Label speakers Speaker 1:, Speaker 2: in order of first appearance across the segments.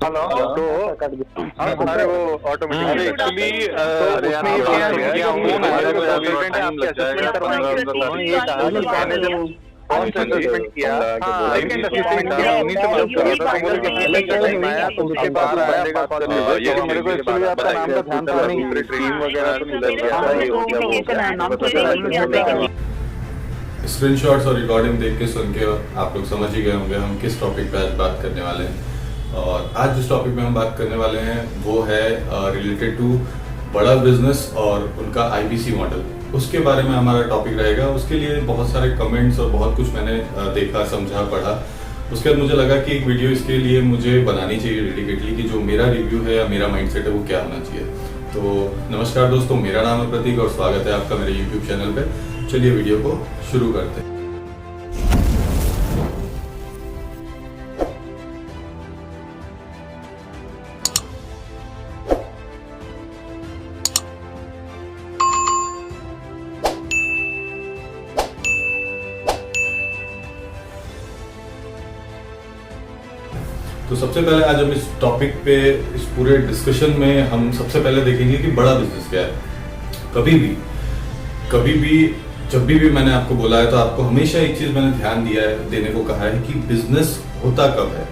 Speaker 1: Hello तो हमारे वो ऑटोमेटिकली एक्चुअली कौन सा असेसमेंट किया सेकंड असेसमेंट किया उन्हीं से बात कर रहा था बोले कि टाइम आया तो उसके बाद बंदे का कॉल ये मेरे को एक्चुअली आपका नाम का ध्यान था नहीं ट्रेनिंग वगैरह तो नहीं लग गया था ये हो गया
Speaker 2: स्क्रीनशॉट्स और रिकॉर्डिंग देख के सुन के आप लोग समझ ही गए होंगे हम किस टॉपिक पे आज बात करने वाले हैं। और आज जिस टॉपिक पे हम बात करने वाले हैं वो है रिलेटेड टू बड़ा बिजनेस और उनका आईबीसी मॉडल। उसके बारे में हमारा टॉपिक रहेगा। उसके लिए बहुत सारे कमेंट्स और बहुत कुछ मैंने देखा, समझा, पढ़ा। उसके बाद मुझे लगा कि एक वीडियो इसके लिए मुझे बनानी चाहिए डेडिकेटली कि जो मेरा रिव्यू है या मेरा माइंडसेट है वो क्या होना चाहिए। तो नमस्कार दोस्तों, मेरा नाम है प्रतीक और स्वागत है आपका मेरे यूट्यूब चैनल पे। चलिए वीडियो को शुरू करते हैं। तो सबसे पहले आज हम इस टॉपिक पे इस पूरे डिस्कशन में हम सबसे पहले देखेंगे कि बड़ा बिजनेस क्या है। कभी भी जब भी मैंने आपको बोला है तो आपको हमेशा एक चीज मैंने ध्यान दिया है, देने को कहा है कि बिजनेस होता कब है।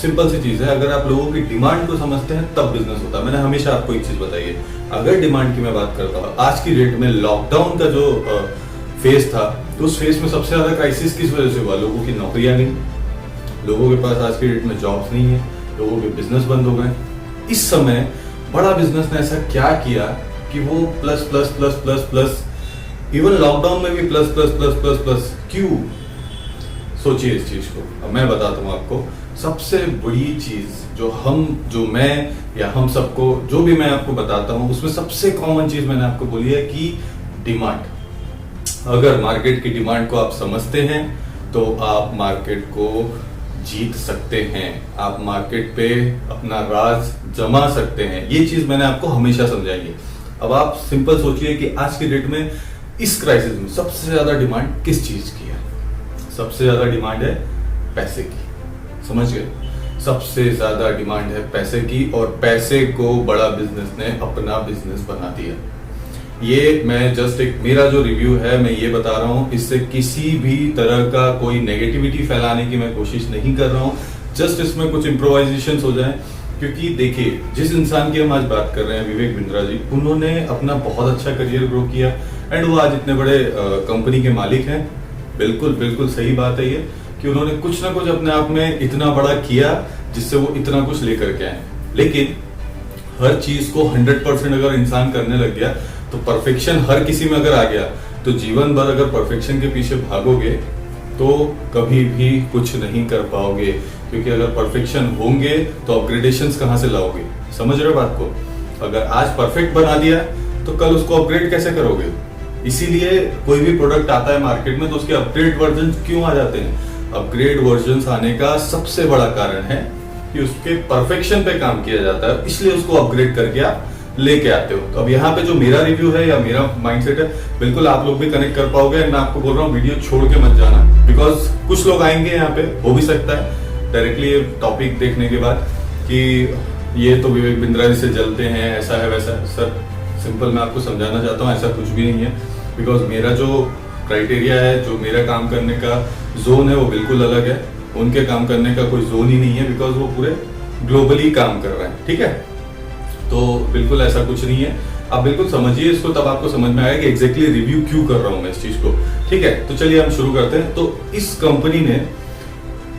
Speaker 2: सिंपल सी चीज है, अगर आप लोगों की डिमांड को समझते हैं तब बिजनेस होता है। मैंने हमेशा आपको एक चीज बताई है, अगर डिमांड की मैं बात करता हूँ, आज की डेट में लॉकडाउन का जो फेज था उस फेज में सबसे ज्यादा क्राइसिस किस वजह से हुआ? लोगों की नौकरियां नहीं, लोगों के पास आज की डेट में जॉब्स नहीं है, लोगों के बिजनेस बंद हो गए। इस समय बड़ा बिजनेस ने ऐसा क्या किया कि वो plus plus plus plus plus, even lockdown में भी plus plus plus plus plus क्यों? सोचिए इस चीज को। अब मैं बताता हूं आपको सबसे बड़ी चीज जो मैं या हम सबको जो भी मैं आपको बताता हूं उसमें सबसे कॉमन चीज मैंने आपको बोली है कि डिमांड। अगर मार्केट की डिमांड को आप समझते हैं तो आप मार्केट को जीत सकते हैं, आप मार्केट पे अपना राज जमा सकते हैं। ये चीज मैंने आपको हमेशा समझाई है। अब आप सिंपल सोचिए कि आज की डेट में इस क्राइसिस में सबसे ज्यादा डिमांड किस चीज की है? सबसे ज्यादा डिमांड है पैसे की। समझ गए? सबसे ज्यादा डिमांड है पैसे की, और पैसे को बड़ा बिजनेस ने अपना बिजनेस बना दिया। ये मैं जस्ट एक मेरा जो रिव्यू है मैं ये बता रहा हूं, इससे किसी भी तरह का कोई नेगेटिविटी फैलाने की मैं कोशिश नहीं कर रहा हूं। जस्ट इसमें कुछ इम्प्रोवाइजेशन हो जाए, क्योंकि देखिए जिस इंसान की हम आज बात कर रहे हैं, विवेक बिंद्रा जी, उन्होंने अपना बहुत अच्छा करियर ग्रो किया एंड वो आज इतने बड़े कंपनी के मालिक हैं। बिल्कुल बिल्कुल सही बात है ये कि उन्होंने कुछ ना कुछ अपने आप में इतना बड़ा किया जिससे वो इतना कुछ लेकर के आए। लेकिन हर चीज को 100% अगर इंसान करने लग गया तो परफेक्शन हर किसी में अगर आ गया तो जीवन भर अगर परफेक्शन के पीछे भागोगे तो कभी भी कुछ नहीं कर पाओगे। क्योंकि अगर परफेक्शन होंगे तो अपग्रेडेशंस कहां से लाओगे? समझ रहे हो बात को? अगर आज परफेक्ट बना दिया तो कल उसको अपग्रेड कैसे करोगे? इसीलिए कोई भी प्रोडक्ट आता है मार्केट में तो उसके अपग्रेड वर्जन क्यों आ जाते हैं? अपग्रेड वर्जन आने का सबसे बड़ा कारण है कि उसके परफेक्शन पे काम किया जाता है, इसलिए उसको अपग्रेड करके आप लेके आते हो। तो अब यहाँ पे जो मेरा रिव्यू है या मेरा माइंडसेट है, बिल्कुल आप लोग भी कनेक्ट कर पाओगे। मैं आपको बोल रहा हूँ वीडियो छोड़ के मत जाना, बिकॉज कुछ लोग आएंगे यहाँ पे, हो भी सकता है डायरेक्टली टॉपिक देखने के बाद कि ये तो विवेक बिंद्रा जी से जलते हैं, ऐसा है वैसा है। सर सिंपल मैं आपको समझाना चाहता हूँ, ऐसा कुछ भी नहीं है। बिकॉज मेरा जो क्राइटेरिया है, जो मेरा काम करने का जोन है वो बिल्कुल अलग है। उनके काम करने का कोई जोन ही नहीं है, बिकॉज वो पूरे ग्लोबली काम कर रहे हैं। ठीक है, तो बिल्कुल ऐसा कुछ नहीं है। आप बिल्कुल समझिए इसको, तब आपको समझ में आएगा कि एग्जैक्टली रिव्यू क्यों कर रहा हूं मैं इस चीज को। ठीक है, तो चलिए हम शुरू करते हैं। तो इस कंपनी ने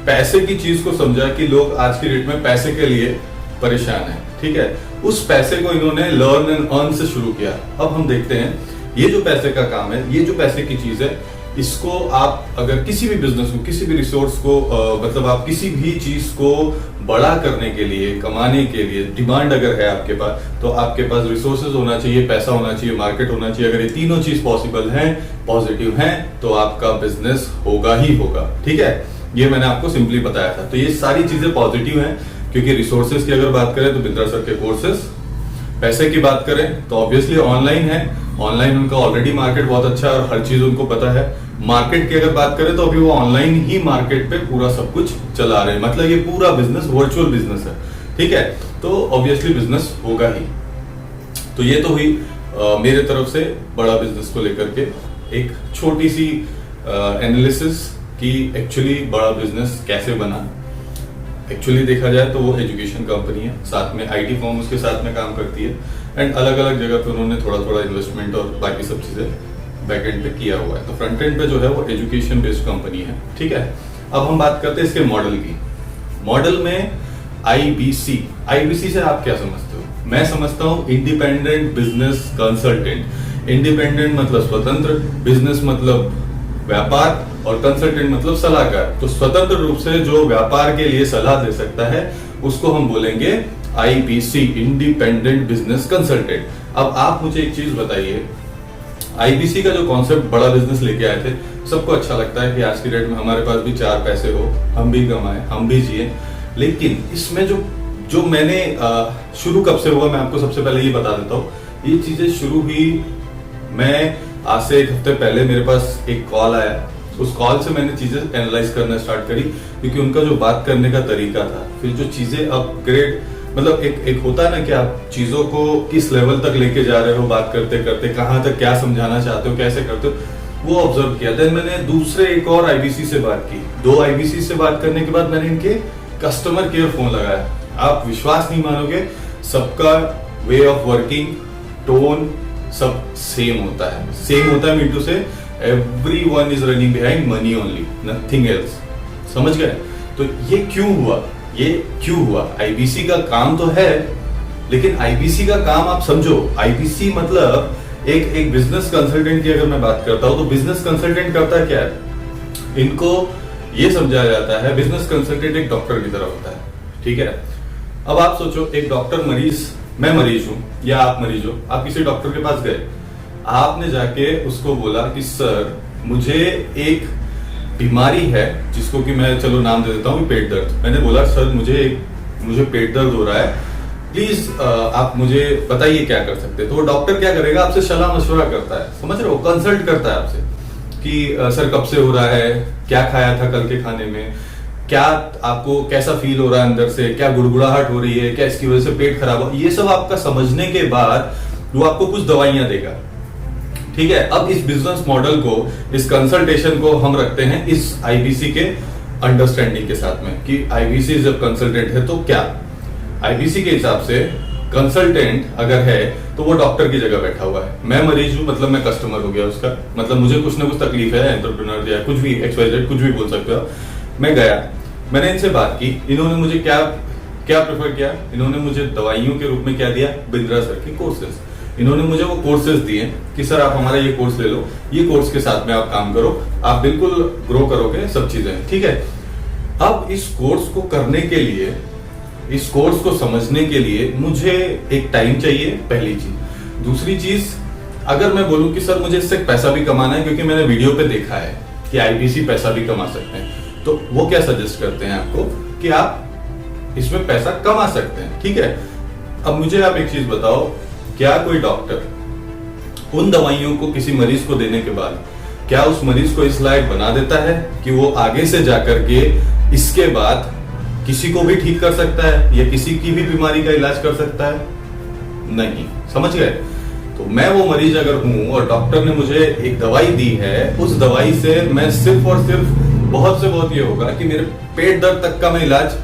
Speaker 2: पैसे की चीज को समझा कि लोग आज की डेट में पैसे के लिए परेशान हैं। ठीक है, उस पैसे को इन्होंने लर्न एंड अर्न से शुरू किया। अब हम देखते हैं ये जो पैसे का काम है, ये जो पैसे की चीज है, इसको आप अगर किसी भी बिजनेस को, किसी भी रिसोर्स को मतलब आप किसी भी चीज को बड़ा करने के लिए, कमाने के लिए, डिमांड अगर है आपके पास तो आपके पास रिसोर्सेज होना चाहिए, पैसा होना चाहिए, मार्केट होना चाहिए। अगर ये तीनों चीज पॉसिबल हैं, पॉजिटिव हैं, तो आपका बिजनेस होगा ही होगा। ठीक है, ये मैंने आपको सिंपली बताया था। तो ये सारी चीजें पॉजिटिव हैं, क्योंकि रिसोर्सेज की अगर बात करें तो बिंद्रा सर के कोर्सेज, पैसे की बात करें तो ऑब्वियसली ऑनलाइन है। ऑनलाइन उनका ऑलरेडी मार्केट बहुत अच्छा है और हर चीज उनको पता है। मार्केट की अगर बात करें तो अभी वो ऑनलाइन ही मार्केट पे पूरा सब कुछ चला रहे हैं। मतलब ये पूरा बिजनेस वर्चुअल बिजनेस है। ठीक है, तो ऑब्वियसली बिजनेस होगा ही। तो ये तो हुई मेरे तरफ से बड़ा बिजनेस को लेकर के एक छोटी सी एनालिसिस कि एक्चुअली बड़ा बिजनेस कैसे बना। एक्चुअली देखा जाए तो वो एजुकेशन कंपनी है, साथ में आईटी फर्म उसके साथ में काम करती है, एंड अलग अलग जगह पे उन्होंने थोड़ा थोड़ा इन्वेस्टमेंट और बाकी सब चीजें बैक एंड पे किया हुआ है। तो फ्रंट एंड पे जो है वो एजुकेशन बेस्ड कंपनी है, ठीक है। अब हम बात करते हैं इसके मॉडल की। मॉडल में आईबीसी से आप क्या समझते हो? मैं समझता हूँ इंडिपेंडेंट बिजनेस कंसल्टेंट। इंडिपेंडेंट मतलब स्वतंत्र, बिजनेस मतलब व्यापार, और कंसल्टेंट मतलब सलाहकार। तो स्वतंत्र रूप से जो व्यापार के लिए सलाह दे सकता है उसको हम बोलेंगे आईबीसी, इंडिपेंडेंट बिजनेस कंसल्टेंट। अब आप मुझे एक चीज बताइए, आईबीसी का जो कॉन्सेप्ट बड़ा बिजनेस लेके आए थे, सबको अच्छा लगता है कि आज की डेट में हमारे पास भी 4 पैसे हो, हम भी कमाएं, हम भी जिए। लेकिन इसमें जो मैंने शुरू कब से हुआ, मैं आपको सबसे पहले ये बता देता हूँ। ये चीजें शुरू हुई, मैं आज से 1 हफ्ते पहले मेरे पास एक कॉल आया। उस कॉल से मैंने चीजें एनालाइज करना स्टार्ट करी, क्योंकि उनका जो बात करने का तरीका था, फिर जो चीजें अपग्रेड, मतलब एक होता है ना कि आप चीजों को किस लेवल तक लेके जा रहे हो बात करते करते, कहां तक क्या समझाना चाहते हो, कैसे करते हो, वो ऑब्जर्व किया। देन मैंने दूसरे एक और आईबीसी से बात की। 2 आईबीसी से बात करने के बाद मैंने इनके कस्टमर केयर फोन लगाया। आप विश्वास नहीं मानोगे, सबका वे ऑफ वर्किंग, टोन सब सेम होता है मीटू से। Everyone is running behind money only, nothing else. समझ गए? तो ये क्यों हुआ? आईबीसी का काम तो है, लेकिन आईबीसी का काम आप समझो। आईबीसी मतलब एक बिजनेस कंसल्टेंट की अगर मैं बात करता हूं, तो बिजनेस कंसल्टेंट करता क्या है? इनको ये समझाया जाता है, बिजनेस कंसल्टेंट एक डॉक्टर की तरह होता है, ठीक है। अब आप सोचो, एक डॉक्टर मरीज, मैं मरीज हूं या आप मरीज हो, आप किसी डॉक्टर के पास गए, आपने जाके उसको बोला कि सर मुझे एक बीमारी है जिसको कि मैं चलो नाम दे देता हूँ पेट दर्द। मैंने बोला सर मुझे पेट दर्द हो रहा है, प्लीज आप मुझे बताइए क्या कर सकते हैं। तो वो डॉक्टर क्या करेगा? आपसे सलाह मशवरा करता है, समझ रहे हो, कंसल्ट करता है आपसे कि सर कब से हो रहा है, क्या खाया था कल के खाने में, क्या आपको कैसा फील हो रहा है अंदर से, क्या गुड़गुड़ाहट हो रही है, क्या इसकी वजह से पेट खराब हो। ये सब आपका समझने के बाद वो आपको कुछ दवाइयां देगा, ठीक है। अब इस बिजनेस मॉडल को, इस कंसल्टेशन को हम रखते हैं इस आईबीसी के अंडरस्टैंडिंग के साथ में कि आईबीसी जब कंसल्टेंट है तो क्या, आईबीसी के हिसाब से कंसल्टेंट अगर है तो वो डॉक्टर की जगह बैठा हुआ है। मैं मरीज हूं मतलब मैं कस्टमर हो गया उसका, मतलब मुझे कुछ ना कुछ तकलीफ है, एंटरप्रेन्योर या कुछ भी XYZ कुछ भी बोल सकते हो। मैं गया, मैंने इनसे बात की, इन्होंने मुझे क्या प्रेफर किया? इन्होंने मुझे दवाइयों के रूप में क्या दिया? बिंद्रा सर के कोर्सेज। इन्होंने मुझे वो कोर्सेज दिए कि सर आप हमारा ये कोर्स ले लो, ये कोर्स के साथ में आप काम करो, आप बिल्कुल ग्रो करोगे, सब चीजें, ठीक है। अब इस कोर्स को करने के लिए, इस कोर्स को समझने के लिए मुझे एक टाइम चाहिए, पहली चीज। दूसरी चीज, अगर मैं बोलूं कि सर मुझे इससे पैसा भी कमाना है, क्योंकि मैंने वीडियो पे देखा है कि आईबीसी पैसा भी कमा सकते हैं, तो वो क्या सजेस्ट करते हैं आपको कि आप इसमें पैसा कमा सकते हैं, ठीक है। अब मुझे आप एक चीज बताओ, क्या कोई डॉक्टर उन दवाइयों को किसी मरीज को देने के बाद क्या उस मरीज को इस लायक बना देता है कि वो आगे से जाकर के इसके बाद किसी को भी ठीक कर सकता है या किसी की भी बीमारी का इलाज कर सकता है? नहीं, समझ गए? तो मैं वो मरीज अगर हूं और डॉक्टर ने मुझे एक दवाई दी है, उस दवाई से मैं सिर्फ और सिर्फ बहुत से बहुत ये होगा कि मेरे पेट दर्द तक का मैं इलाज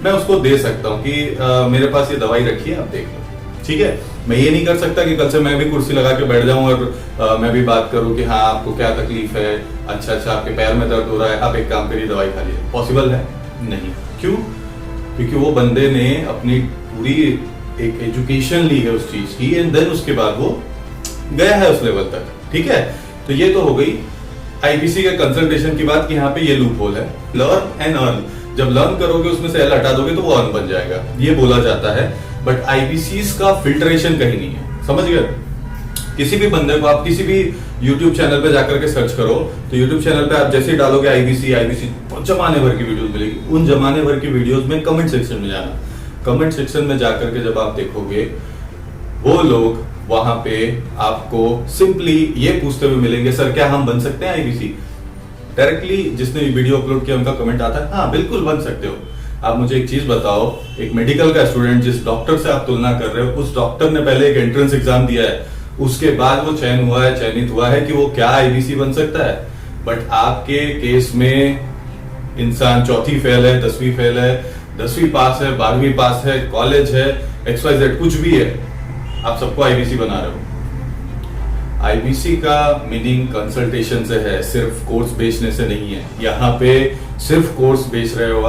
Speaker 2: मैं उसको दे सकता हूं कि मेरे पास ये दवाई रखी है, आप देख लो, ठीक है। मैं ये नहीं कर सकता कि कल से मैं भी कुर्सी लगा के बैठ जाऊं और मैं भी बात करूं कि हाँ आपको क्या तकलीफ है, अच्छा आपके पैर में दर्द हो रहा है, आप एक काम करिए दवाई खा लीजिए। पॉसिबल है? नहीं। क्यों? क्योंकि वो बंदे ने अपनी पूरी एक एजुकेशन ली है उस चीज की, एंड देन उसके बाद वो गया है उस लेवल तक, ठीक है। तो ये तो हो गई आईबीसी के कंसल्टेशन की बात कि यहाँ पे ये लूप होल है, लर्न एंड अर्न। जब लर्न करोगे उसमें से एल हटा दोगे तो वो अर्न बन जाएगा, ये बोला जाता है। बट आईबीसीज का फिल्ट्रेशन कहीं नहीं है, समझ गए? किसी भी बंदे को आप किसी भी YouTube चैनल पे जाकर के सर्च करो, तो YouTube चैनल पे आप जैसे ही डालोगे आईबीसी जमाने भर की वीडियोस मिलेगी। उन जमाने भर की वीडियोस में कमेंट सेक्शन में जाना, कमेंट सेक्शन में जाकर के जब आप देखोगे, वो लोग वहां पे आपको सिंपली ये पूछते हुए मिलेंगे, सर क्या हम बन सकते हैं आईबीसी? डायरेक्टली जिसने वीडियो अपलोड किया उनका कमेंट आता है, हाँ बिल्कुल बन सकते हो। आप मुझे एक चीज बताओ, एक मेडिकल का स्टूडेंट जिस डॉक्टर से आप तुलना कर रहे हो, उस डॉक्टर ने पहले एक एंट्रेंस एग्जाम दिया है, उसके बाद वो चयनित हुआ है कि वो क्या आईबीसी बन सकता है। बट आपके केस में इंसान चौथी फेल है, 10वीं फेल है, 10वीं पास है, 12वीं पास है, कॉलेज है, XYZ कुछ भी है, आप सबको आईबीसी बना रहे हो। आईबीसी का मीनिंग कंसल्टेशन से है, सिर्फ कोर्स बेचने से नहीं है। यहाँ पे सिर्फ कोर्स बेच रहे हो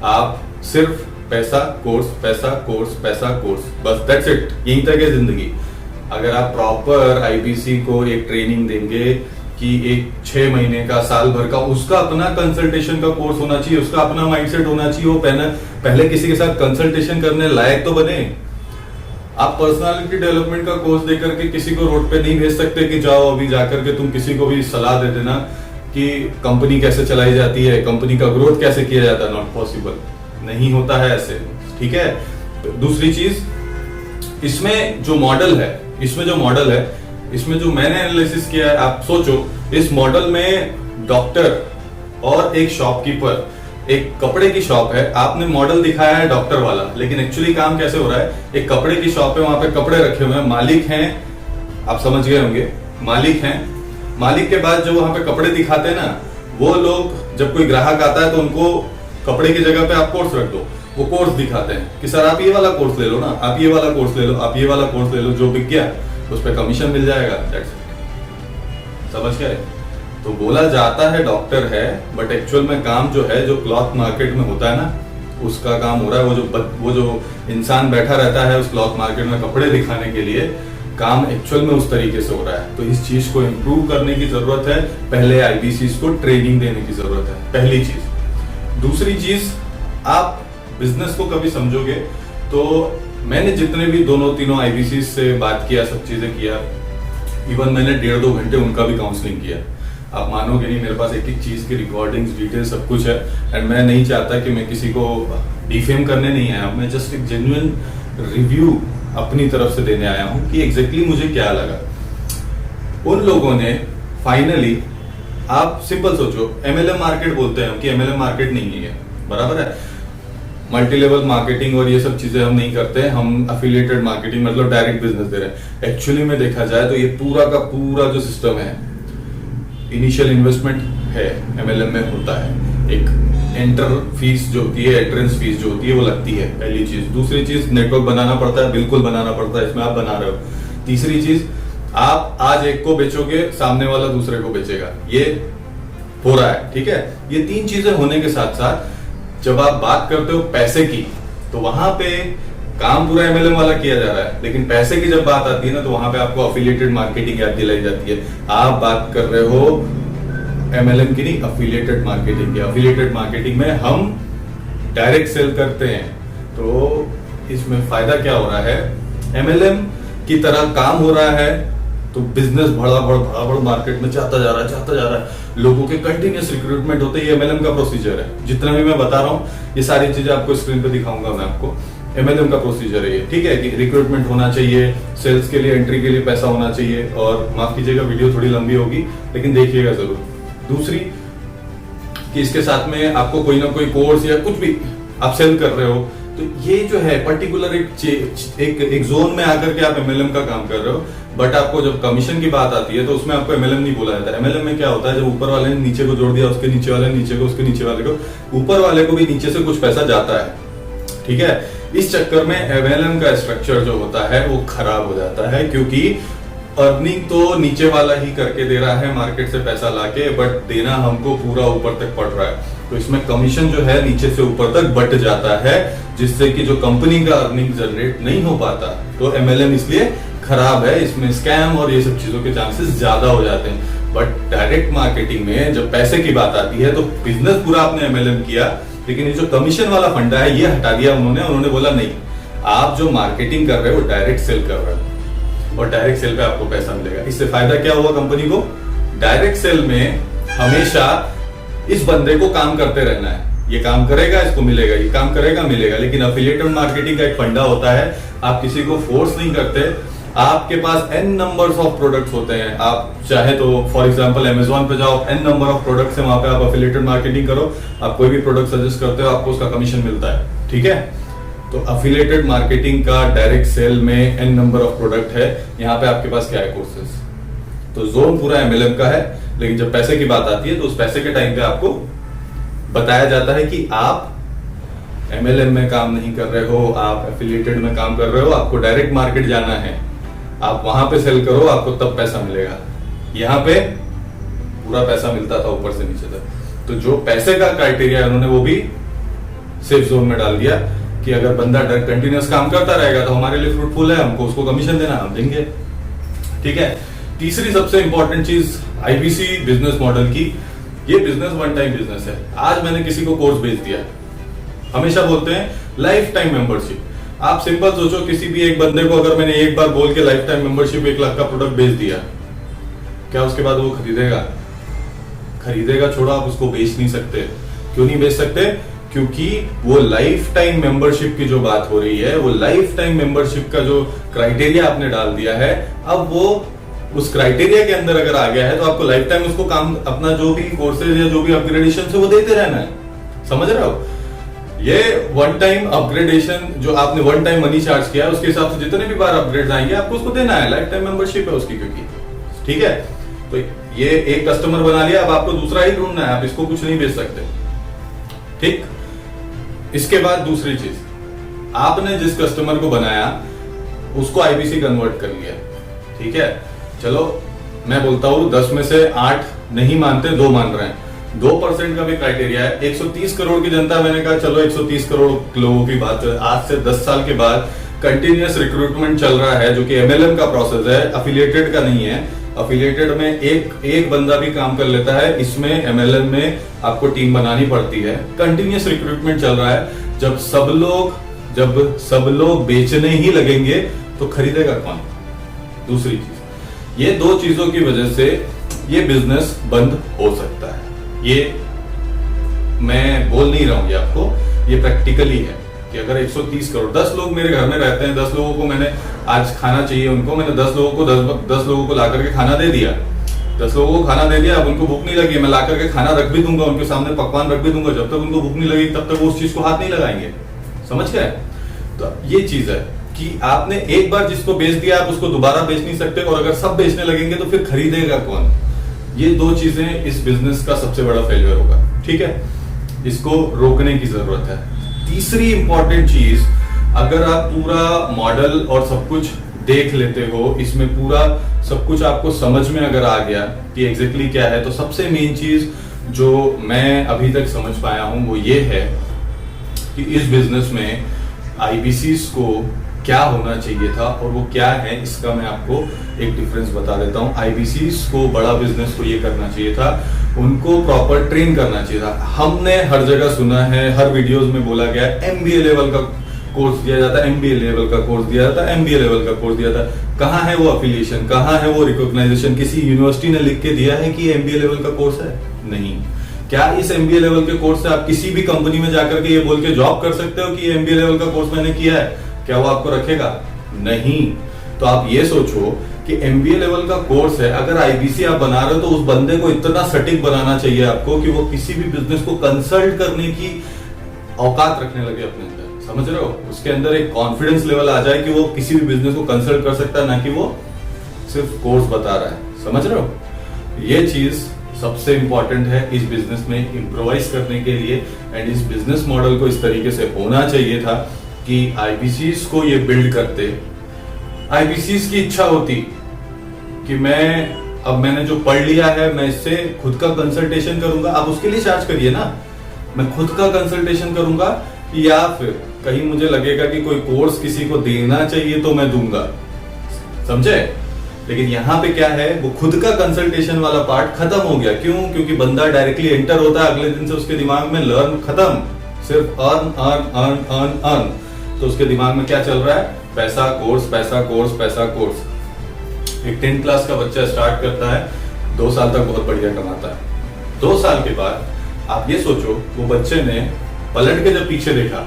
Speaker 2: आप सिर्फ पैसा कोर्स, पैसा कोर्स, पैसा कोर्स, बस दैट्स इट, यहीं तक है जिंदगी। अगर आप प्रॉपर आईबीसी को एक ट्रेनिंग देंगे कि एक 6 महीने का, साल भर का उसका अपना कंसल्टेशन का कोर्स होना चाहिए, उसका अपना माइंडसेट होना चाहिए, वो पहले किसी के साथ कंसल्टेशन करने लायक तो बने। आप पर्सनालिटी डेवलपमेंट का कोर्स देकर के किसी को रोड पे नहीं भेज सकते कि जाओ अभी जाकर के तुम किसी को भी सलाह दे देना कि कंपनी कैसे चलाई जाती है, कंपनी का ग्रोथ कैसे किया जाता है। नॉट पॉसिबल, नहीं होता है ऐसे, ठीक है। दूसरी चीज, इसमें जो मॉडल है, इसमें जो मैंने एनालिसिस किया है, आप सोचो इस मॉडल में डॉक्टर और एक शॉपकीपर, एक कपड़े की शॉप है, आपने मॉडल दिखाया है डॉक्टर वाला, लेकिन एक्चुअली काम कैसे हो रहा है, एक कपड़े की शॉप है, वहां पे कपड़े रखे हुए हैं, मालिक हैं, आप समझ गए होंगे, मालिक हैं। मालिक के बाद जो वहां पे कपड़े दिखाते हैं ना, वो लोग जब कोई ग्राहक आता है तो उनको कपड़े की जगह पे आप कोर्स रख दो, वो कोर्स दिखाते हैं कि सर आप ये वाला कोर्स ले लो ना, आप ये वाला कोर्स ले लो, आप ये वाला कोर्स ले लो, जो बिक गया उस पर कमीशन मिल जाएगा। समझ गए? तो बोला जाता है डॉक्टर है, बट एक्चुअल में काम जो है, जो क्लॉथ मार्केट में होता है ना, उसका काम हो रहा है। वो जो इंसान बैठा रहता है उस क्लॉथ मार्केट में कपड़े दिखाने के लिए, काम एक्चुअल में उस तरीके से हो रहा है। तो इस चीज को इम्प्रूव करने की जरूरत है, पहले आईबीसी को ट्रेनिंग देने की जरूरत है, पहली चीज। दूसरी चीज, आप बिजनेस को कभी समझोगे तो मैंने जितने भी तीनों आईबीसी से बात किया, सब चीजें किया, इवन मैंने 1.5-2 घंटे उनका भी काउंसलिंग किया। आप मानोगे नहीं, मेरे पास एक चीज की रिकॉर्डिंग्स, डिटेल सब कुछ है। एंड मैं नहीं चाहता कि मैं किसी को डिफेम करने नहीं आया, मैं जस्ट एक जेन्युइन रिव्यू अपनी तरफ से देने आया हूं कि एग्जैक्टली मुझे क्या लगा। उन लोगों ने फाइनली, आप सिंपल सोचो, MLM मार्केट बोलते हैं हम कि MLM मार्केट नहीं है, बराबर है। मल्टी लेवल मार्केटिंग और ये सब चीजें हम नहीं करते, हम एफिलिएटेड मार्केटिंग मतलब डायरेक्ट बिजनेस दे रहे हैं। एक्चुअली में देखा जाए तो ये पूरा का पूरा जो सिस्टम है, इनिशियल इन्वेस्टमेंट है MLM में होता है, एक एंटर फीस जो होती है, एंट्रेंस फीस जो होती है वो लगती है, पहली चीज। दूसरी चीज, नेटवर्क बनाना पड़ता है, बिल्कुल बनाना पड़ता है, इसमें आप बना रहे हो। तीसरी चीज, आप आज एक को बेचोगे, सामने वाला दूसरे को बेचेगा, ये हो रहा है, ठीक है। ये 3 चीजें होने के साथ साथ जब आप बात करते हो पैसे की, तो वहां पे काम पूरा MLM वाला किया जा रहा है, लेकिन पैसे की जब बात आती है ना, तो वहां पे आपको अफिलिएटेड मार्केटिंग याद दिलाई जाती है। आप बात कर रहे हो MLM की नहीं, अफिलिएटेड मार्केटिंग की। अफिलिएटेड मार्केटिंग में हम डायरेक्ट सेल करते हैं, तो इसमें फायदा क्या हो रहा है, MLM की तरह काम हो रहा है, तो बिजनेस बड़ा मार्केट में जाता जा रहा है। लोगों के कंटिन्यूस रिक्रूटमेंट होते हैं, MLM का प्रोसीजर है। जितना भी मैं बता रहा हूँ, ये सारी चीजें आपको स्क्रीन पे दिखाऊंगा मैं आपको। MLM का प्रोसीजर है ये, ठीक है, कि रिक्रूटमेंट होना चाहिए, सेल्स के लिए, एंट्री के लिए पैसा होना चाहिए। और माफ कीजिएगा, वीडियो थोड़ी लंबी होगी, लेकिन देखिएगा जरूर। दूसरी कि इसके साथ में आपको कोई ना कोई कोर्स या कुछ भी आप सेल कर रहे हो, तो ये जो है पर्टिकुलर एक जोन में आकर के आप MLM का काम कर रहे हो। बट आपको जब कमीशन की बात आती है तो उसमें आपको MLM नहीं बोला जाता। MLM में क्या होता है, जब ऊपर वाले ने नीचे को जोड़ दिया, उसके नीचे वाले ने नीचे को, उसके नीचे वाले को, ऊपर वाले को भी नीचे से कुछ पैसा जाता है, ठीक है। इस चक्कर में MLM का स्ट्रक्चर जो होता है वो खराब हो जाता है, क्योंकि अर्निंग तो नीचे वाला ही करके दे रहा है मार्केट से पैसा लाके, बट देना हमको पूरा ऊपर तक पड़ रहा है। तो इसमें कमीशन जो है नीचे से ऊपर तक बट जाता है, जिससे कि जो कंपनी का अर्निंग जनरेट नहीं हो पाता। तो MLM इसलिए खराब है, इसमें स्कैम और ये सब चीजों के चांसेस ज्यादा हो जाते हैं। बट डायरेक्ट मार्केटिंग में जब पैसे की बात आती है, तो बिजनेस पूरा आपने MLM किया, लेकिन ये जो कमीशन वाला फंडा है ये हटा दिया उन्होंने बोला नहीं, आप जो मार्केटिंग कर रहे हो डायरेक्ट सेल कर रहे हो, और डायरेक्ट सेल पे आपको पैसा मिलेगा। इससे फायदा क्या हुआ कंपनी को, डायरेक्ट सेल में हमेशा इस बंदे को काम करते रहना है, ये काम करेगा इसको मिलेगा, ये काम करेगा मिलेगा। लेकिन एफिलिएटेड मार्केटिंग का एक फंडा होता है, आप किसी को फोर्स नहीं करते, आपके पास n नंबर्स ऑफ प्रोडक्ट्स होते हैं। आप चाहे तो फॉर एग्जांपल अमेज़न पे जाओ, n नंबर ऑफ प्रोडक्ट्स है, वहां पे आप एफिलिएटेड मार्केटिंग करो, आप कोई भी प्रोडक्ट सजेस्ट करते हो, आपको उसका कमीशन मिलता है, ठीक है। तो एफिलिएटेड मार्केटिंग का डायरेक्ट सेल में n नंबर ऑफ प्रोडक्ट है। यहाँ पे आपके पास क्या है, कोर्सेज। तो जोन पूरा MLM का है, लेकिन जब पैसे की बात आती है तो उस पैसे के टाइम पे आपको बताया जाता है कि आप MLM में काम नहीं कर रहे हो, आप एफिलिएटेड में काम कर रहे हो, आपको डायरेक्ट मार्केट जाना है, आप वहां पे सेल करो, आपको तब पैसा मिलेगा। यहाँ पे पूरा पैसा मिलता था ऊपर से नीचे तक। तो जो पैसे का क्राइटेरिया है उन्होंने वो भी सेफ जोन में डाल दिया कि अगर बंदा कंटिन्यूअस काम करता रहेगा तो हमारे लिए फ्रूटफुल है, हमको उसको कमीशन देना, हम देंगे, ठीक है। तीसरी सबसे इंपॉर्टेंट चीज IBC बिजनेस मॉडल की, ये बिजनेस वन टाइम बिजनेस है। आज मैंने किसी को कोर्स बेच दिया, हमेशा बोलते हैं लाइफ टाइम मेंबरशिप। आप सिंपल सोचो, किसी भी एक बंदे को अगर मैंने एक बार बोल के लाइफ टाइम मेंबरशिप 1 लाख का प्रोडक्ट बेच दिया, क्या उसके बाद वो खरीदेगा? खरीदेगा छोड़ो, आप उसको बेच नहीं सकते। क्यों नहीं बेच सकते? क्योंकि वो लाइफ टाइम मेंबरशिप की जो बात हो रही है, वो लाइफ टाइम मेंबरशिप का जो क्राइटेरिया आपने डाल दिया है, अब वो उस क्राइटेरिया के अंदर अगर आ गया है तो आपको लाइफ टाइम उसको काम, अपना जो भी कोर्सेज या जो भी अपग्रेडेशन है वो देते रहना है। समझ रहे हो? ये वन टाइम अपग्रेडेशन जो आपने वन टाइम मनी चार्ज किया है, उसके हिसाब से जितने भी बार अपग्रेड आएंगे आपको उसको देना है। लाइफ टाइम मेंबरशिप है उसकी, क्योंकि ठीक है। तो ये एक कस्टमर बना लिया, अब आपको दूसरा ही ढूंढना है, आप इसको कुछ नहीं बेच सकते, ठीक। इसके बाद दूसरी चीज, आपने जिस कस्टमर को बनाया उसको IBC कन्वर्ट कर लिया, ठीक है। चलो मैं बोलता हूं 10 में से 8 नहीं मानते, 2 मान रहे हैं, 2% का भी क्राइटेरिया है। 130 करोड़ की जनता, मैंने कहा चलो 130 करोड़ लोगों की बात, आज से 10 साल के बाद कंटिन्यूअस रिक्रूटमेंट चल रहा है, जो कि MLM का प्रोसेस है, अफिलिएटेड का नहीं है। अफिलिएटेड में एक बंदा भी काम कर लेता है, इसमें MLM में आपको टीम बनानी पड़ती है। कंटिन्यूअस रिक्रूटमेंट चल रहा है। जब सब लोग बेचने ही लगेंगे तो खरीदेगा कौन? दूसरी चीज, ये 2 चीजों की वजह से ये बिजनेस बंद हो सकता है। ये मैं बोल नहीं रहा हूं, ये आपको, ये प्रैक्टिकली है कि अगर 130 करोड़ 10 लोग मेरे घर में रहते हैं, 10 लोगों को मैंने आज खाना चाहिए उनको, मैंने 10 लोगों को ला करके खाना दे दिया, 10 लोगों को खाना दे दिया। अब उनको भूख नहीं लगी, मैं ला करके खाना रख भी दूंगा, उनके सामने पकवान रख भी दूंगा, जब तक उनको भूख नहीं लगी तब तक वो उस चीज को हाथ नहीं लगाएंगे। समझ गए? तो ये चीज है कि आपने एक बार जिसको बेच दिया आप उसको दोबारा बेच नहीं सकते, और अगर सब बेचने लगेंगे तो फिर खरीदेगा कौन? ये 2 चीजें इस बिजनेस का सबसे बड़ा फेलियर होगा, ठीक है। इसको रोकने की जरूरत है। तीसरी इंपॉर्टेंट चीज, अगर आप पूरा मॉडल और सब कुछ देख लेते हो, इसमें पूरा सब कुछ आपको समझ में अगर आ गया कि एग्जैक्टली क्या है, तो सबसे मेन चीज जो मैं अभी तक समझ पाया हूं वो ये है कि इस बिजनेस में IBCs को क्या होना चाहिए था और वो क्या है, इसका मैं आपको एक डिफरेंस बता देता हूं। IBCs को, बड़ा बिजनेस को ये करना चाहिए था, उनको प्रॉपर ट्रेन करना चाहिए था। हमने हर जगह सुना है, हर वीडियोस में बोला गया है MBA लेवल का कोर्स दिया जाता है, MBA लेवल का कोर्स दिया जाता है, MBA लेवल का कोर्स दिया जाता है। कहाँ है वो एफिलिएशन, कहाँ है वो रिकॉग्नाइजेशन? किसी यूनिवर्सिटी ने लिख के दिया है कि MBA लेवल का कोर्स है? नहीं। क्या इस MBA लेवल के कोर्स से आप किसी भी कंपनी में जाकर के ये बोल के जॉब कर सकते हो कि MBA लेवल का कोर्स मैंने किया है? क्या वो आपको रखेगा? नहीं। तो आप ये सोचो कि MBA लेवल का कोर्स है, अगर IBC आप बना रहे हो तो उस बंदे को इतना सटीक बनाना चाहिए आपको कि वो किसी भी बिजनेस को कंसल्ट करने की औकात रखने लगे अपने अंदर। समझ रहे हो? उसके अंदर एक कॉन्फिडेंस लेवल आ जाए कि वो किसी भी बिजनेस को कंसल्ट कर सकता है, ना कि वो सिर्फ कोर्स बता रहा है। समझ रहे हो? ये चीज सबसे इंपॉर्टेंट है इस बिजनेस में इंप्रोवाइज करने के लिए। एंड इस बिजनेस मॉडल को इस तरीके से होना चाहिए था कि IBCs को ये बिल्ड करते। IBCs की इच्छा होती कि मैंने जो पढ़ लिया है मैं इससे खुद का कंसल्टेशन करूंगा। आप उसके लिए चार्ज करिए ना, मैं खुद का कंसल्टेशन करूंगा, या फिर कहीं मुझे लगेगा कि कोई कोर्स किसी को देना चाहिए तो मैं दूंगा। समझे? लेकिन यहाँ पे क्या है, वो खुद का कंसल्टेशन वाला पार्ट खत्म हो गया। क्यों? क्योंकि बंदा डायरेक्टली एंटर होता है, अगले दिन से उसके दिमाग में लर्न खत्म, सिर्फ earn earn earn earn earn. तो उसके दिमाग में क्या चल रहा है? पैसा, कोर्स, पैसा, कोर्स, पैसा, कोर्स। एक 10th क्लास का बच्चा स्टार्ट करता है, 2 साल तक बहुत बढ़िया कमाता है। 2 साल के बाद आप ये सोचो, वो बच्चे ने पलट के जब पीछे देखा,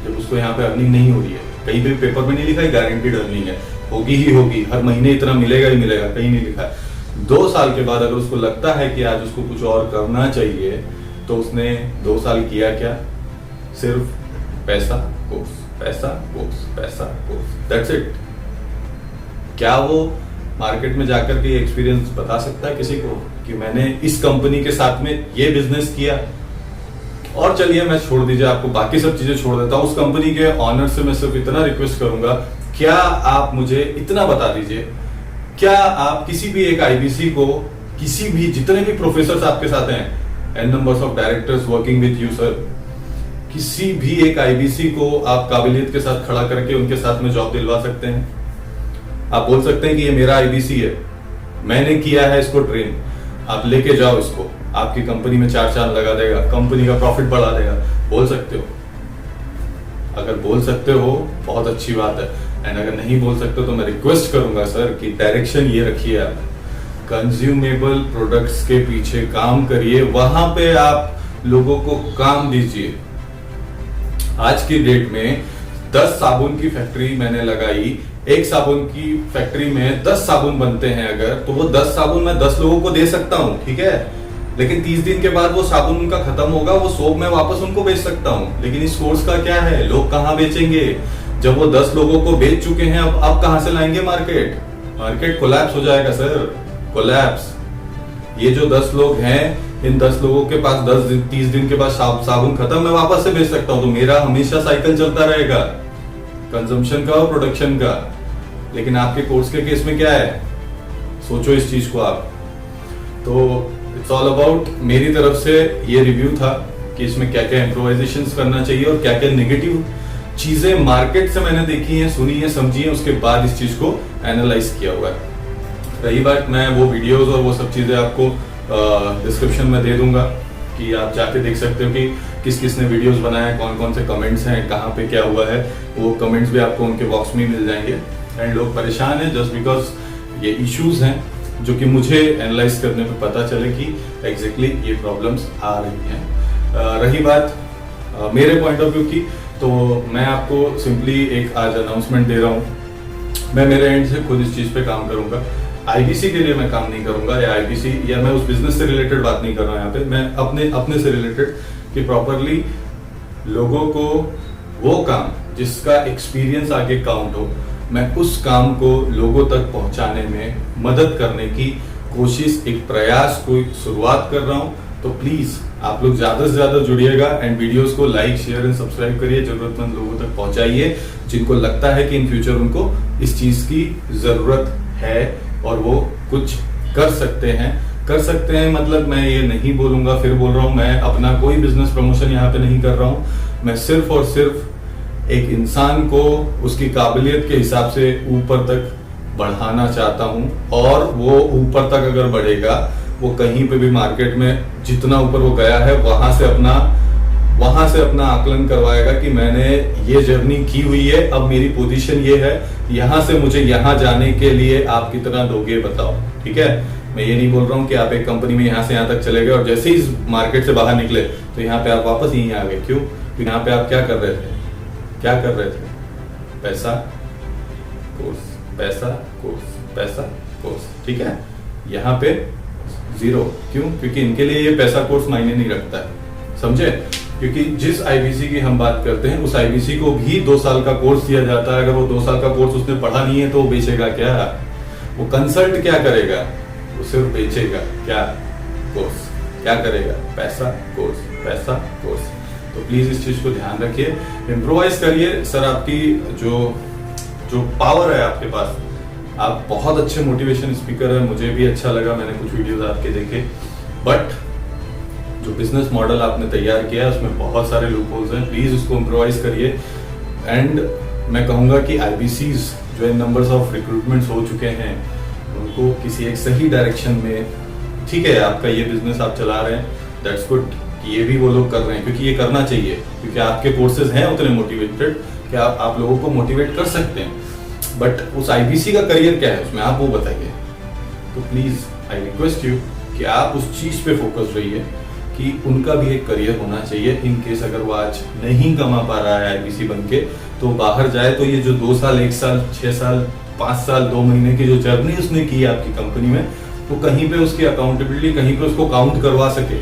Speaker 2: जब उसको यहाँ पे अर्निंग नहीं हो रही है, कहीं भी पेपर में नहीं लिखा है गारंटीड अर्निंग है, होगी ही होगी, हर महीने इतना मिलेगा ही मिलेगा, कहीं नहीं लिखा है। 2 साल के बाद अगर उसको लगता है कि आज उसको कुछ और करना चाहिए, तो उसने 2 साल किया क्या? सिर्फ पैसा कोर्स, पैसा कोर्स, पैसा कोर्स, दैट्स इट। क्या वो मार्केट में जाकर के एक्सपीरियंस बता सकता है किसी को कि मैंने इस कंपनी के साथ में ये बिजनेस किया? और चलिए मैं छोड़ दीजिए, आपको बाकी सब चीजें छोड़ देता हूं। उस कंपनी के ऑनर से मैं सिर्फ इतना रिक्वेस्ट करूंगा, क्या आप मुझे इतना बता दीजिए, क्या आप किसी भी एक आईबीसी को, किसी भी जितने भी प्रोफेसर आपके साथ हैं, an numbers of directors working with you sir, किसी भी एक आईबीसी को आप काबिलियत के साथ खड़ा करके उनके साथ में जॉब दिलवा सकते हैं? आप बोल सकते हैं कि ये मेरा आईबीसी है, मैंने किया है इसको ट्रेन, आप लेके जाओ इसको, आपकी कंपनी में 4 चांद लगा देगा, कंपनी का प्रॉफिट बढ़ा देगा। बोल सकते हो? अगर बोल सकते हो बहुत अच्छी बात है, एंड अगर नहीं बोल सकते हो तो मैं रिक्वेस्ट करूंगा सर कि डायरेक्शन ये रखिए, आप कंज्यूमेबल प्रोडक्ट्स के पीछे काम करिए, वहां पे आप लोगों को काम दीजिए। आज की डेट में 10 साबुन की फैक्ट्री मैंने लगाई, एक साबुन की फैक्ट्री में 10 साबुन बनते हैं अगर, तो वो 10 साबुन मैं 10 लोगों को दे सकता हूं, ठीक है, लेकिन 30 दिन के बाद वो साबुन उनका खत्म होगा, वो सोप मैं वापस उनको बेच सकता हूं। लेकिन इस कोर्स का क्या है, लोग कहां बेचेंगे? जब वो 10 लोगों को बेच चुके हैं, अब कहां से लाएंगे मार्केट? मार्केट कोलैप्स हो जाएगा सर, कोलैप्स। ये जो 10 लोग हैं, इन 10 लोगों के पास 30 दिन के बाद साबुन खत्म, मैं वापस से बेच सकता हूं, तो मेरा हमेशा साइकिल चलता रहेगा, कंजम्पशन का और प्रोडक्शन का। लेकिन आपके कोर्स के केस में क्या है, सोचो इस चीज को आप। तो इट्स ऑल अबाउट, मेरी तरफ से ये रिव्यू था कि इसमें क्या क्या इम्प्रोवाइजेशंस करना चाहिए और क्या क्या नेगेटिव चीजें मार्केट से मैंने देखी हैं, सुनी है, समझी है, उसके बाद इस चीज को एनालाइज किया हुआ है। रही बात, मैं वो वीडियोस और वो सब चीजें आपको डिस्क्रिप्शन में दे दूंगा कि आप जाके देख सकते हो कि किस किस ने वीडियोस बनाए, कौन कौन से कमेंट्स हैं, कहाँ पे क्या हुआ है। वो कमेंट्स भी आपको उनके बॉक्स में मिल जाएंगे। एंड लोग परेशान हैं जस्ट बिकॉज ये इश्यूज हैं जो कि मुझे एनालाइज करने पे पता चले कि एग्जैक्टली ये प्रॉब्लम्स आ रही हैं। रही बात मेरे पॉइंट ऑफ व्यू की, तो मैं आपको सिंपली एक आज अनाउंसमेंट दे रहा हूँ। मैं मेरे एंड से खुद इस चीज पे काम करूंगा, आईबीसी के लिए मैं काम नहीं करूंगा, या आईबीसी या मैं उस बिजनेस से रिलेटेड बात नहीं कर रहा हूँ यहाँ पे, मैं अपने से रिलेटेड कि प्रॉपरली लोगों को वो काम जिसका एक्सपीरियंस आगे काउंट हो, मैं उस काम को लोगों तक पहुंचाने में मदद करने की कोशिश, एक प्रयास को शुरुआत कर रहा हूं। तो प्लीज आप लोग ज्यादा से ज्यादा जुड़िएगा एंड वीडियोस को लाइक, शेयर एंड सब्सक्राइब करिए, जरूरतमंद लोगों तक पहुंचाइए जिनको लगता है कि इन फ्यूचर उनको इस चीज की जरूरत है और वो कुछ कर सकते हैं। मतलब मैं ये नहीं बोलूंगा, फिर बोल रहा हूं, मैं अपना कोई बिजनेस प्रमोशन यहाँ पे नहीं कर रहा हूं। मैं सिर्फ और सिर्फ एक इंसान को उसकी काबिलियत के हिसाब से ऊपर तक बढ़ाना चाहता हूं, और वो ऊपर तक अगर बढ़ेगा, वो कहीं पे भी मार्केट में जितना ऊपर वो गया है वहां से अपना आकलन करवाएगा कि मैंने ये जर्नी की हुई है, अब मेरी पोजीशन ये है, यहां से मुझे यहां जाने के लिए आप कितना दोगे बताओ, ठीक है। मैं ये नहीं बोल रहा हूँ कि आप एक कंपनी में यहाँ से यहाँ तक चले गए और जैसे ही इस मार्केट से बाहर निकले तो यहाँ पे आप वापस यहीं आ गए। क्यों? क्योंकि यहाँ पे आप क्या कर रहे थे? पैसा कोर्स, पैसा कोर्स, पैसा कोर्स, ठीक है। यहाँ पे 0। क्यों? क्योंकि इनके लिए ये पैसा कोर्स मायने नहीं रखता है, समझे। क्योंकि जिस आईबीसी की हम बात करते हैं, उस आईबीसी को भी 2 साल का कोर्स दिया जाता है। अगर वो 2 साल का कोर्स उसने पढ़ा नहीं है तो वो बेचेगा क्या? वो कंसल्ट क्या करेगा? वो सिर्फ बेचेगा क्या? कोर्स। क्या करेगा? पैसा कोर्स, पैसा कोर्स। तो प्लीज इस चीज को ध्यान रखिए, इम्प्रोवाइज करिए। सर आपकी जो पावर है आपके पास, आप बहुत अच्छे मोटिवेशन स्पीकर है, मुझे भी अच्छा लगा, मैंने कुछ वीडियोस आपके देखे, बट जो बिजनेस मॉडल आपने तैयार किया है उसमें बहुत सारे लूप होल्स हैं। प्लीज उसको इम्प्रोवाइज करिए। एंड मैं कहूंगा कि आईबीसीज जो इन नंबर्स ऑफ रिक्रूटमेंट्स हो चुके हैं, उनको किसी एक सही डायरेक्शन में, ठीक है, आपका ये बिजनेस आप चला रहे हैं, दैट्स गुड, ये भी वो लोग कर रहे हैं क्योंकि ये करना चाहिए, क्योंकि आपके कोर्सेज हैं उतने मोटिवेटेड कि आप लोगों को मोटिवेट कर सकते हैं। बट उस आईबीसी का करियर क्या है उसमें, आप वो बताइए। तो प्लीज आई रिक्वेस्ट यू कि आप उस चीज पे फोकस रहिए कि उनका भी एक करियर होना चाहिए। इन केस अगर वो आज नहीं कमा पा रहा है आईबीसी बन के, तो बाहर जाए तो ये जो 2 साल 1 साल 6 साल 5 साल 2 महीने की जो जर्नी उसने की है आपकी कंपनी में, तो कहीं पे उसकी अकाउंटेबिलिटी, कहीं पे उसको काउंट करवा सके।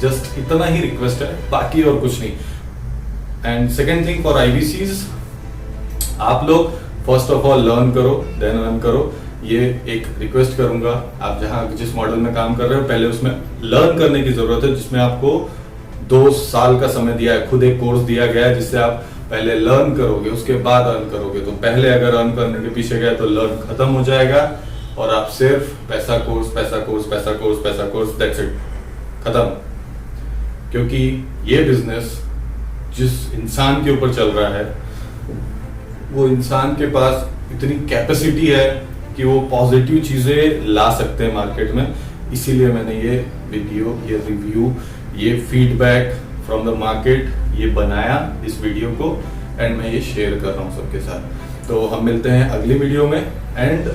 Speaker 2: जस्ट इतना ही रिक्वेस्ट है, बाकी और कुछ नहीं। एंड सेकेंड थिंग फॉर आईबीसीज, आप लोग फर्स्ट ऑफ ऑल लर्न करो देन अर्न करो। ये एक रिक्वेस्ट करूंगा, आप जहां जिस मॉडल में काम कर रहे हो पहले उसमें लर्न करने की जरूरत है, जिसमें आपको 2 साल का समय दिया है, खुद एक कोर्स दिया गया है जिससे आप पहले लर्न करोगे उसके बाद अर्न करोगे। तो पहले अगर अर्न करने के पीछे गए तो लर्न खत्म हो जाएगा और आप सिर्फ पैसा कोर्स पैसा कोर्स पैसा कोर्स पैसा कोर्स, दैट्स इट, खत्म। क्योंकि ये बिजनेस जिस इंसान के ऊपर चल रहा है वो इंसान के पास इतनी कैपेसिटी है कि वो पॉजिटिव चीजें ला सकते हैं मार्केट में। इसीलिए मैंने ये वीडियो, ये रिव्यू, ये फीडबैक फ्रॉम द मार्केट ये बनाया इस वीडियो को, एंड मैं ये शेयर कर रहा हूँ सबके साथ। तो हम मिलते हैं अगली वीडियो में। एंड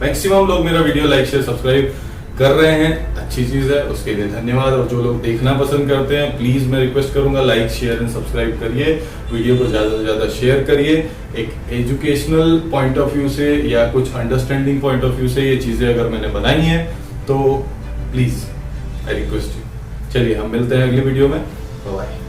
Speaker 2: मैक्सिमम लोग मेरा वीडियो लाइक शेयर सब्सक्राइब कर रहे हैं, अच्छी चीज है, उसके लिए धन्यवाद। और जो लोग देखना पसंद करते हैं प्लीज मैं रिक्वेस्ट करूंगा लाइक शेयर एंड सब्सक्राइब करिए, वीडियो को ज्यादा से ज्यादा शेयर करिए। एक एजुकेशनल पॉइंट ऑफ व्यू से या कुछ अंडरस्टैंडिंग पॉइंट ऑफ व्यू से ये चीजें अगर मैंने बनाई हैं तो प्लीज आई रिक्वेस्ट यू। चलिए हम मिलते हैं अगली वीडियो में, बाय।